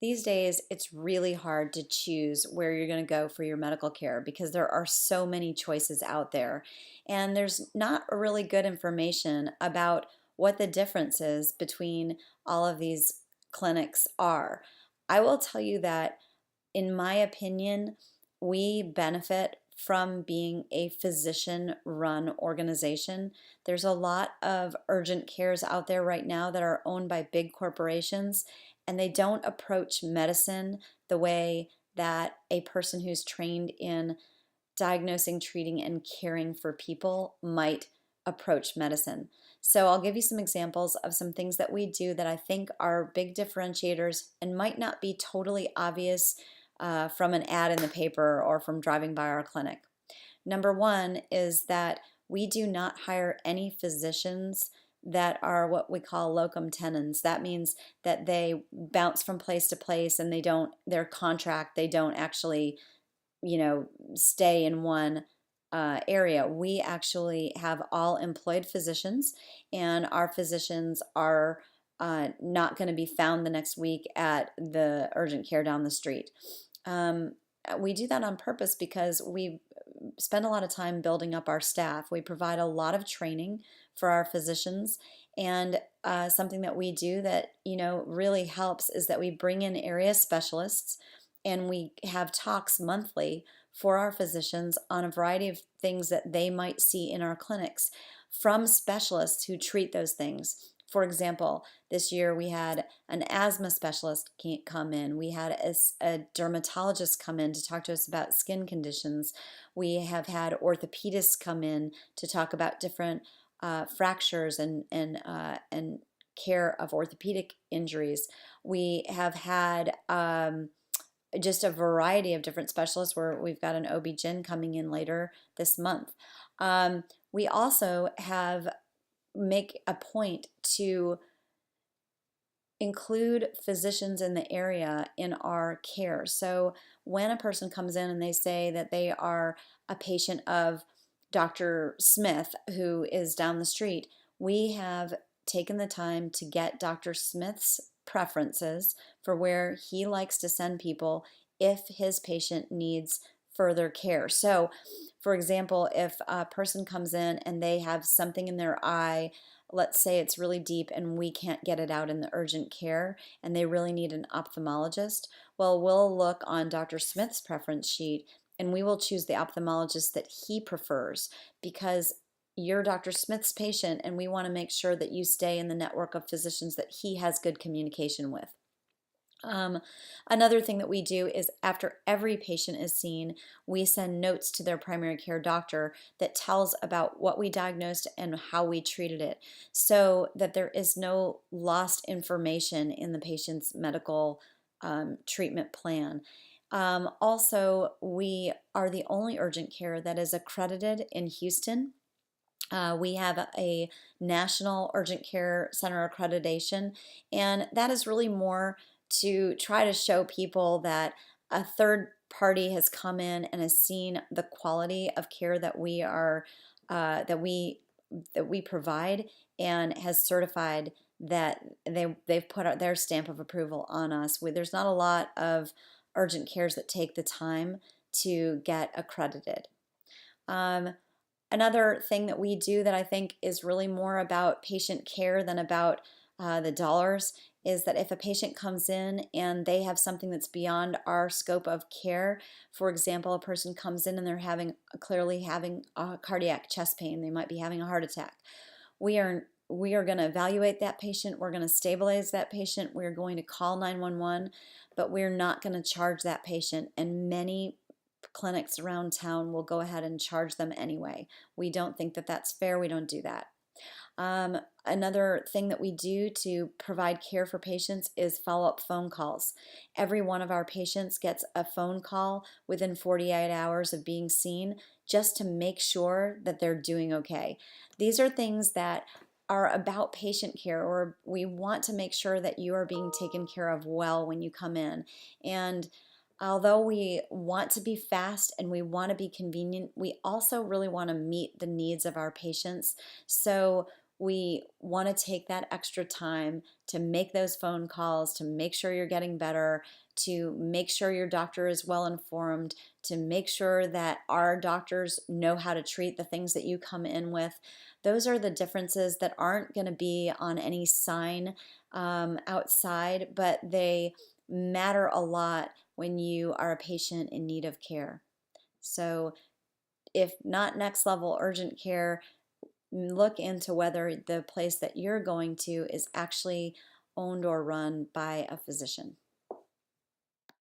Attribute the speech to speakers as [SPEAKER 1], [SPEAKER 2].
[SPEAKER 1] These days, it's really hard to choose where you're going to go for your medical care because there are so many choices out there. And there's not really good information about what the differences between all of these clinics are. I will tell you that, in my opinion, we benefit from being a physician run organization. There's a lot of urgent cares out there right now that are owned by big corporations, and they don't approach medicine the way that a person who's trained in diagnosing, treating, and caring for people might approach medicine. So I'll give you some examples of some things that we do that I think are big differentiators and might not be totally obvious from an ad in the paper or from driving by our clinic. Number one is that we do not hire any physicians that are what we call locum tenens. That means that they bounce from place to place and their contract, they don't actually, stay in one area. We actually have all employed physicians, and our physicians are not going to be found the next week at the urgent care down the street. We do that on purpose because we spend a lot of time building up our staff. We provide a lot of training for our physicians, and something that we do that really helps is that we bring in area specialists, and we have talks monthly for our physicians on a variety of things that they might see in our clinics from specialists who treat those things. For example, this year we had an asthma specialist come in. We had a dermatologist come in to talk to us about skin conditions. We have had orthopedists come in to talk about different fractures and care of orthopedic injuries. We have had just a variety of different specialists where we've got an OB-GYN coming in later this month. We also make a point to include physicians in the area in our care. So when a person comes in and they say that they are a patient of Dr. Smith, who is down the street, we have taken the time to get Dr. Smith's preferences for where he likes to send people if his patient needs further care. So, for example, if a person comes in and they have something in their eye, let's say it's really deep and we can't get it out in the urgent care and they really need an ophthalmologist, well, we'll look on Dr. Smith's preference sheet and we will choose the ophthalmologist that he prefers because you're Dr. Smith's patient and we want to make sure that you stay in the network of physicians that he has good communication with. Another thing that we do is after every patient is seen, we send notes to their primary care doctor that tells about what we diagnosed and how we treated it so that there is no lost information in the patient's medical treatment plan. Also, we are the only urgent care that is accredited in Houston. We have a National Urgent Care Center accreditation, and that is really more to try to show people that a third party has come in and has seen the quality of care that we provide and has certified that they've put out their stamp of approval on us. There's not a lot of urgent cares that take the time to get accredited. Another thing that we do that I think is really more about patient care than about the dollars is that if a patient comes in and they have something that's beyond our scope of care, for example, a person comes in and they're clearly having a cardiac chest pain, they might be having a heart attack. We are going to evaluate that patient, we're going to stabilize that patient, we're going to call 911, but we're not going to charge that patient, and many clinics around town will go ahead and charge them anyway. We don't think that that's fair. We don't do that. Another thing that we do to provide care for patients is follow-up phone calls. Every one of our patients gets a phone call within 48 hours of being seen just to make sure that they're doing okay. These are things that are about patient care, or we want to make sure that you are being taken care of well when you come in. And although we want to be fast and we want to be convenient, we also really want to meet the needs of our patients. So we want to take that extra time to make those phone calls, to make sure you're getting better, to make sure your doctor is well informed, to make sure that our doctors know how to treat the things that you come in with. Those are the differences that aren't going to be on any sign outside, but they matter a lot when you are a patient in need of care. So, if not next level urgent care, look into whether the place that you're going to is actually owned or run by a physician.